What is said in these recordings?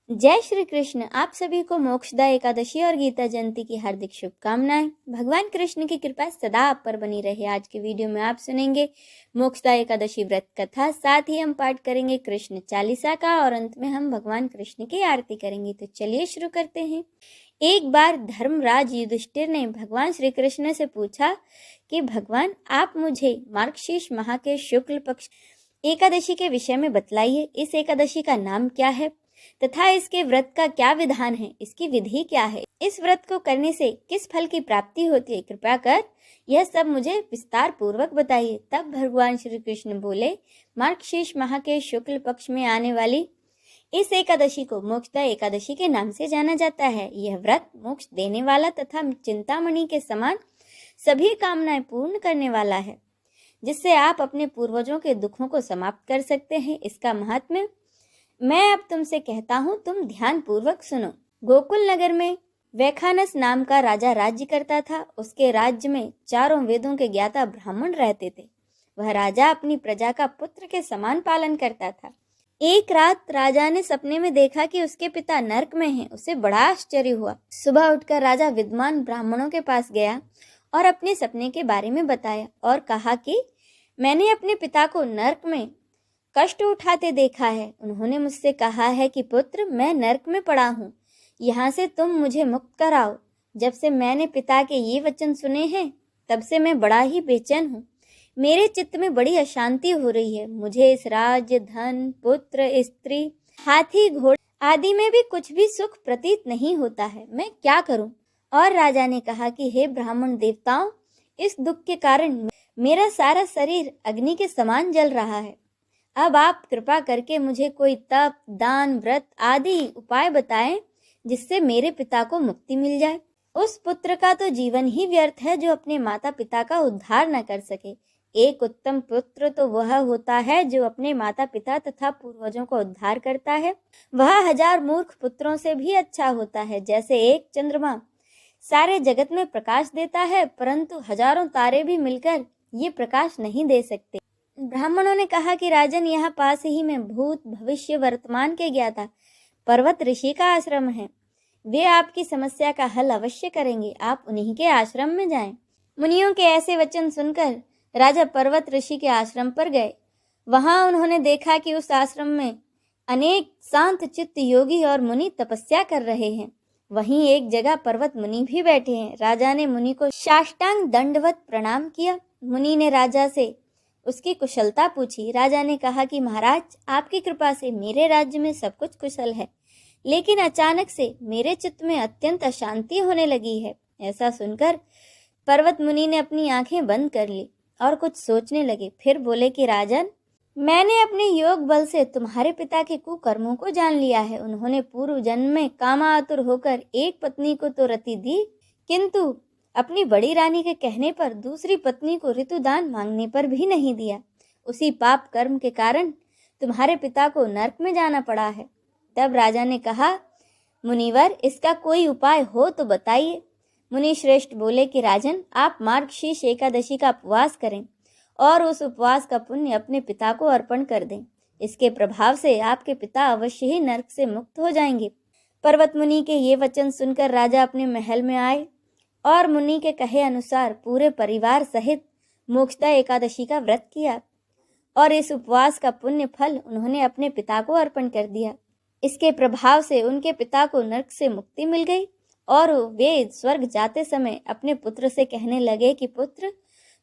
जय श्री कृष्ण। आप सभी को मोक्षदा एकादशी और गीता जयंती की हार्दिक शुभकामनाएं। भगवान कृष्ण की कृपा सदा आप पर बनी रहे। आज के वीडियो में आप सुनेंगे मोक्षदा एकादशी व्रत कथा, साथ ही हम पाठ करेंगे कृष्ण चालीसा का और अंत में हम भगवान कृष्ण की आरती करेंगे। तो चलिए शुरू करते हैं। एक बार धर्मराज युधिष्ठिर ने भगवान श्री कृष्ण से पूछा कि भगवान, आप मुझे मार्गशीर्ष माह के शुक्ल पक्ष एकादशी के विषय में बतलाइए। इस एकादशी का नाम क्या है तथा इसके व्रत का क्या विधान है, इसकी विधि क्या है, इस व्रत को करने से किस फल की प्राप्ति होती है, कृपया कर यह सब मुझे विस्तार पूर्वक बताइए। तब भगवान श्री कृष्ण बोले, मार्गशीर्ष माह के शुक्ल पक्ष में आने वाली इस एकादशी को मोक्षदा एकादशी के नाम से जाना जाता है। यह व्रत मोक्ष देने वाला तथा चिंतामणि के समान सभी कामनाएं पूर्ण करने वाला है, जिससे आप अपने पूर्वजों के दुखों को समाप्त कर सकते हैं। इसका महात्म्य मैं अब तुमसे कहता हूँ, तुम ध्यान पूर्वक सुनो। गोकुल नगर में वैखानस नाम का राजा राज्य करता था। उसके राज्य में चारों वेदों के ज्ञाता ब्राह्मण रहते थे। वह राजा अपनी प्रजा का पुत्र के समान पालन करता था। एक रात राजा ने सपने में देखा कि उसके पिता नरक में हैं। उसे बड़ा आश्चर्य हुआ। सुबह उठकर राजा विद्वान ब्राह्मणों के पास गया और अपने सपने के बारे में बताया और कहा कि मैंने अपने पिता को नरक में कष्ट उठाते देखा है। उन्होंने मुझसे कहा है कि पुत्र, मैं नरक में पड़ा हूँ, यहाँ से तुम मुझे मुक्त कराओ। जब से मैंने पिता के ये वचन सुने हैं, तब से मैं बड़ा ही बेचैन हूँ। मेरे चित्त में बड़ी अशांति हो रही है। मुझे इस राज्य, धन, पुत्र, स्त्री, हाथी, घोड़े आदि में भी कुछ भी सुख प्रतीत नहीं होता है। मैं क्या करूँ? और राजा ने कहा कि हे ब्राह्मण देवताओं, इस दुख के कारण मेरा सारा शरीर अग्नि के समान जल रहा है। अब आप कृपा करके मुझे कोई तप, दान, व्रत आदि उपाय बताएं, जिससे मेरे पिता को मुक्ति मिल जाए। उस पुत्र का तो जीवन ही व्यर्थ है जो अपने माता पिता का उद्धार न कर सके। एक उत्तम पुत्र तो वह होता है जो अपने माता पिता तथा पूर्वजों का उद्धार करता है। वह 1000 मूर्ख पुत्रों से भी अच्छा होता है। जैसे एक चंद्रमा सारे जगत में प्रकाश देता है, परंतु हजारों तारे भी मिलकर ये प्रकाश नहीं दे सकते। ब्राह्मणों ने कहा कि राजन, यहाँ पास ही में भूत, भविष्य, वर्तमान के ज्ञाता पर्वत ऋषि का आश्रम है। वे आपकी समस्या का हल अवश्य करेंगे। आप उन्हीं के आश्रम में जाएं। मुनियों के ऐसे वचन सुनकर राजा पर्वत ऋषि के आश्रम पर गए। वहां उन्होंने देखा कि उस आश्रम में अनेक शांत चित्त योगी और मुनि तपस्या कर रहे हैं। वहीं एक जगह पर्वत मुनि भी बैठे हैं। राजा ने मुनि को साष्टांग दंडवत प्रणाम किया। मुनि ने राजा से उसकी कुशलता पूछी। राजा ने कहा कि महाराज, आपकी कृपा से मेरे राज्य में सब कुछ कुशल है, लेकिन अचानक से मेरे चित्त में अत्यंत अशांति होने लगी है। ऐसा सुनकर पर्वत मुनि ने अपनी आंखें बंद कर ली और कुछ सोचने लगे। फिर बोले कि राजन, मैंने अपने योग बल से तुम्हारे पिता के कुकर्मों को जान लिया है। उन्होंने पूर्व जन्म में कामातुर होकर एक पत्नी को तो रति दी, किंतु अपनी बड़ी रानी के कहने पर दूसरी पत्नी को ऋतुदान मांगने पर भी नहीं दिया। उसी पाप कर्म के कारण तुम्हारे पिता को नरक में जाना पड़ा है। तब राजा ने कहा, मुनिवर, इसका कोई उपाय हो तो बताइए। मुनि श्रेष्ठ बोले कि राजन, आप मार्गशीर्ष एकादशी का उपवास करें और उस उपवास का पुण्य अपने पिता को अर्पण कर दें। इसके प्रभाव से आपके पिता अवश्य ही नरक से मुक्त हो जाएंगे। पर्वत मुनि के ये वचन सुनकर राजा अपने महल में आए और मुनि के कहे अनुसार पूरे परिवार सहित मोक्षदा एकादशी का व्रत किया और इस उपवास का पुण्य फल उन्होंने अपने पिता को अर्पण कर दिया। इसके प्रभाव से उनके पिता को नरक से मुक्ति मिल गई और वे स्वर्ग जाते समय अपने पुत्र से कहने लगे कि पुत्र,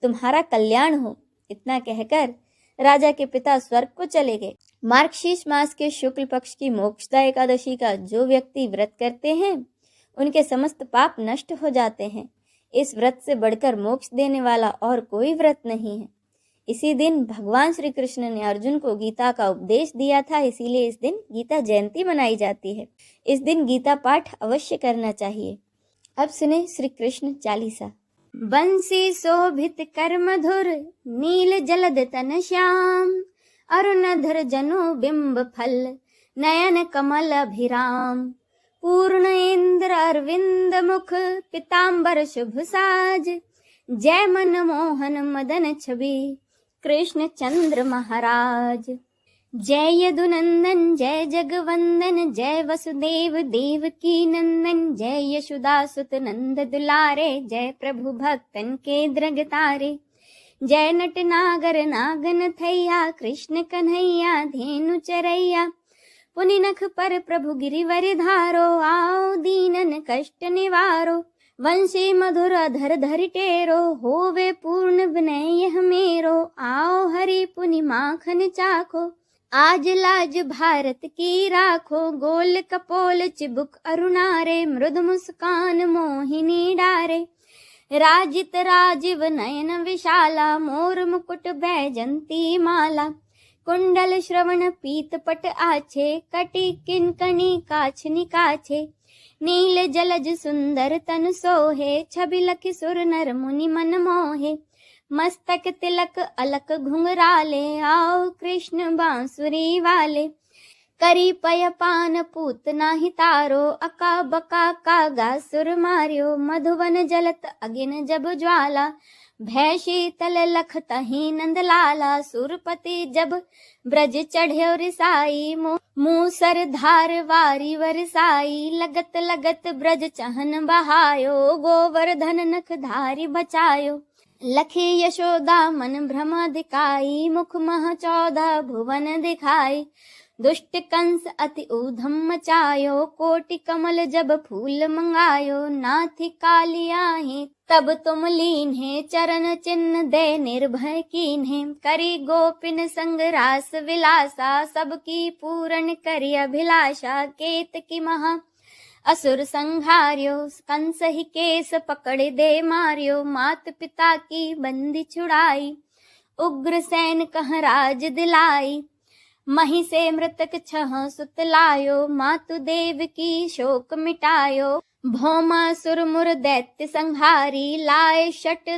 तुम्हारा कल्याण हो। इतना कहकर राजा के पिता स्वर्ग को चले गए। मार्गशीर्ष मास के शुक्ल पक्ष की मोक्षदा एकादशी का जो व्यक्ति व्रत करते हैं, उनके समस्त पाप नष्ट हो जाते हैं। इस व्रत से बढ़कर मोक्ष देने वाला और कोई व्रत नहीं है। इसी दिन भगवान श्री कृष्ण ने अर्जुन को गीता का उपदेश दिया था, इसीलिए इस दिन गीता जयंती मनाई जाती है। इस दिन गीता पाठ अवश्य करना चाहिए। अब सुने श्री कृष्ण चालीसा। बंसी शोभित कर मधुर, नील जलद तन श्याम, अरुणधर जनु बिंब फल, नयन कमल अभिराम, पूर्ण इंद्र अरविंद मुख, पीतांबर शुभ साज, जय मन मोहन मदन छवि, कृष्ण चंद्र महाराज। जय यदुनंदन जय जगवंदन जय वसुदेव देवकी नंदन जय यशोदा सुत नंद दुलारे जय प्रभु भक्तन के द्रग तारे। जय नट नागर नागन थैया कृष्ण कन्हैया धेनु चरैया। पुनि नख पर प्रभु गिरिवर धारो आओ दीनन कष्ट निवारो। वंशी मधुर धर धरि टेरो होवे पूर्ण विनय यह मेरो। आओ हरि पुनि माखन चाखो आज लाज भारत की राखो। गोल कपोल चिबुक अरुणारे मृदु मुस्कान मोहिनी डारे। राजित राजीव नयन विशाला मोर मुकुट बैजंती माला। कुंडल श्रवण पीत पट आछे कटि किंकणी काछ निकाछे। नील जलज सुंदर तन सोहे छबि लखि सुर नर मुनि मन मोहे। मस्तक तिलक अलक घुंघराले आओ कृष्ण बांसुरी वाले। करी पय पान पूत नाही तारो अका बका कागा सुर मार्यो। मधुवन जलत अगिन जब ज्वाला भय शीतल लख तही नंद लाला। सुरपति जब ब्रज चढ़्यो रिसाई मूसर धार वारी वरसाई। लगत लगत ब्रज चहन बहायो गोवर्धन नख धारी बचायो। लखी यशोदा मन भ्रम दिखाई मुख मह 14 भुवन दिखाई। दुष्ट कंस अति ऊधम मचायो कोटि कमल जब फूल मंगायो। नाथी कालियाही तब तुम लीन है चरण चिन्ह दे निर्भय कीन्हे। करी गोपिन संग रास विलासा सबकी पूर्ण करी अभिलाषा। केत की महा असुर संहार्यो कंस ही केस पकड़ दे मार्यो। मात पिता की बंदी छुड़ाई उग्र सैन कह राज दिलाई। मही से मृतक 6 सुत लायो मातु देव की शोक मिटायो। भौमा सुर मुर दैत्य संहारी लाए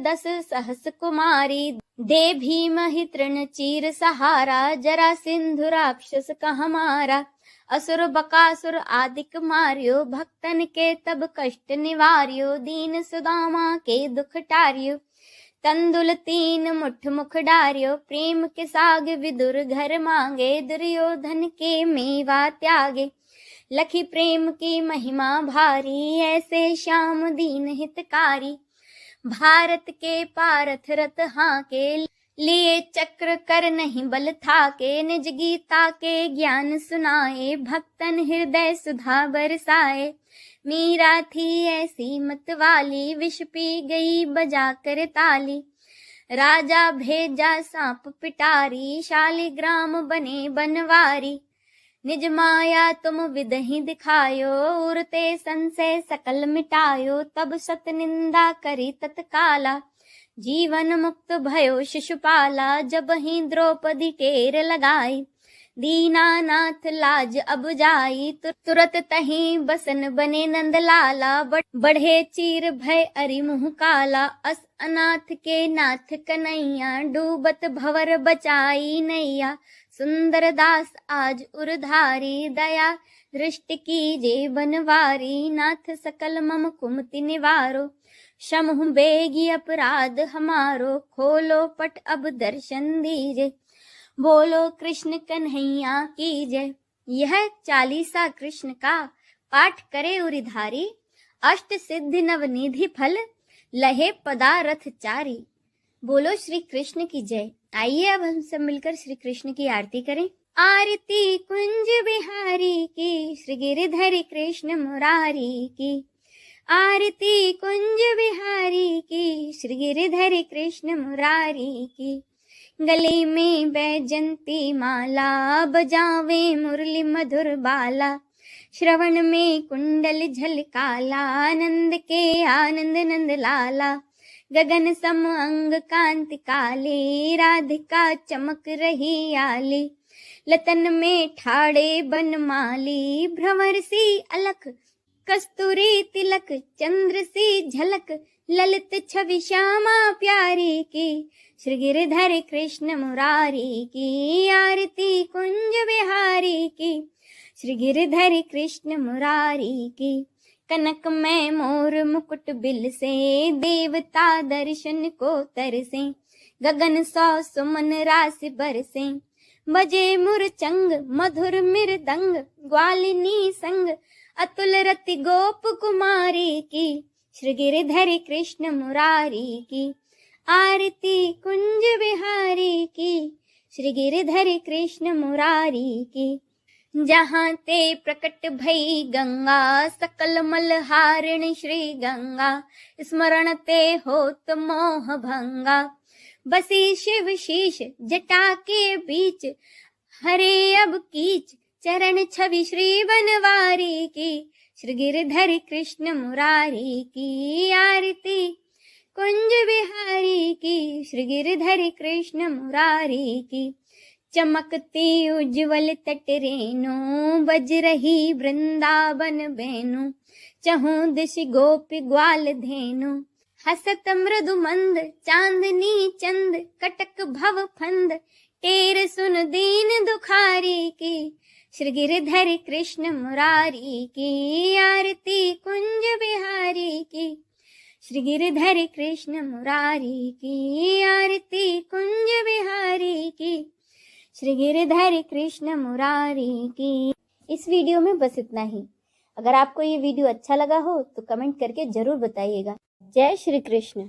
10 सहस कुमारी। दे भीम ही तृण चीर सहारा जरा सिंधु राक्षस कह मारा। असुर बकासुर आदिक मार्यो भक्तन के तब कष्ट निवार्यो। दीन सुदामा के दुख टार्यो तंदुल 3 मुठ मुख डार्यो। प्रेम के साग विदुर घर मांगे दुर्योधन के मेवा त्यागे। लखी प्रेम की महिमा भारी ऐसे श्याम दीन हितकारी। भारत के पारथ रथ हाके लिए चक्र कर नहीं बल थाके। निज गीता के ज्ञान सुनाए भक्तन हृदय सुधा बरसाए। मीरा थी ऐसी मत वाली विष पी गई बजा कर ताली। राजा भेजा सांप पिटारी शालिग्राम बने बनवारी। निज माया तुम विदहि दिखायो उरते संशय सकल मिटायो। तब सत निंदा करी तत्काला जीवन मुक्त भयो शिशुपाला। जब ही द्रौपदी टेर लगाई दीनानाथ लाज अब जाई। तुरत तही बसन बने नंद लाला बढ़े चीर भय अरि मुँह काला। अस अनाथ के नाथ कन्हैया डूबत भवर बचाई नैया। सुंदर दास आज उरधारी दया दृष्टि कीजे बनवारी। नाथ सकल मम कुमति निवारो क्षमहु बेगी अपराध हमारो। खोलो पट अब दर्शन दीजे बोलो कृष्ण कन्हैया की जय। यह 40 कृष्ण का पाठ करे उरिधारी। अष्ट सिद्धि नवनिधि फल लहे पदारथ चारी। बोलो श्री कृष्ण की जय। आइए अब हम सब मिलकर श्री कृष्ण की आरती करें। आरती कुंज बिहारी की श्री गिरिधर कृष्ण मुरारी की। आरती कुंज बिहारी की श्री गिरिधर कृष्ण मुरारी की। गले में बैजंती माला बजावे मुरली मधुर बाला। श्रवण में कुंडल झलकाला आनंद के आनंद नंद लाला। गगन सम अंग कांति काले राधिका चमक रही आली। लतन में ठाड़े बनमाली भ्रमर सी अलख कस्तूरी तिलक। चंद्र सी झलक ललित छवि श्यामा प्यारी की। श्री गिरिधर कृष्ण मुरारी की। आरती कुंज बिहारी की श्री गिरिधर कृष्ण मुरारी की। कनक में मोर मुकुट बिल से देवता दर्शन को तरसे। गगन 100 सुमन राशि बरसे बजे मुरचंग मधुर मृदंग ग्वालिनी संग अतुल रति गोप कुमारी की श्री गिरधर कृष्ण मुरारी की आरती कुंज बिहारी की श्री गिरधर कृष्ण मुरारी की। जहाँ ते प्रकट भई गंगा सकल मलहारिणी श्री गंगा स्मरण ते होत मोह भंगा बसी शिव शीश जटा के बीच हरे अब कीच चरण छवि श्री बनवारी की श्री गिरधर कृष्ण मुरारी की आरती कुंज बिहारी की श्री गिरधर कृष्ण मुरारी की। चमकती उज्ज्वल तट रेणु बज रही वृंदावन बेनु चहु दिश गोपी ग्वाल धेनु हसत मृदु मंद चांदनी चंद कटक भव फंद टेर सुन दीन दुखारी की श्री गिरधर कृष्ण मुरारी की आरती कुंज बिहारी की श्री गिरधर कृष्ण मुरारी की आरती कुंज बिहारी की श्री गिरधर कृष्ण मुरारी की। इस वीडियो में बस इतना ही। अगर आपको ये वीडियो अच्छा लगा हो तो कमेंट करके जरूर बताइएगा। जय श्री कृष्ण।